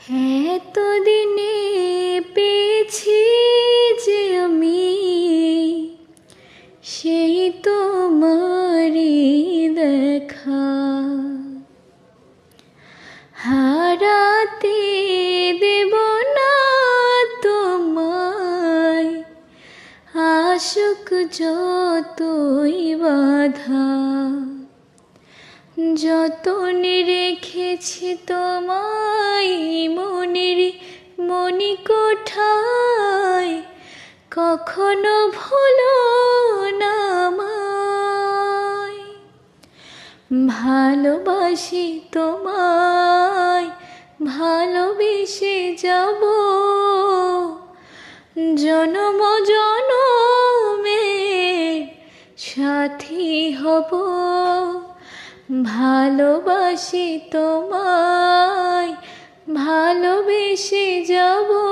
এতদিনে পেয়েছি যে আমি সেই তোমারই দেখা, হারাতে দেব না তোমায়, আসুক যতই বাধা। যতনে রেখেছি তোমায় মনের মণিকোঠায়, কখনো ভুলো না আমায়। ভালোবাসি তোমায়, ভালোবেসে যাব, জনম জনমের সাথী হব। ভালোবাসি তোমায়, ভালোবেসে যাব।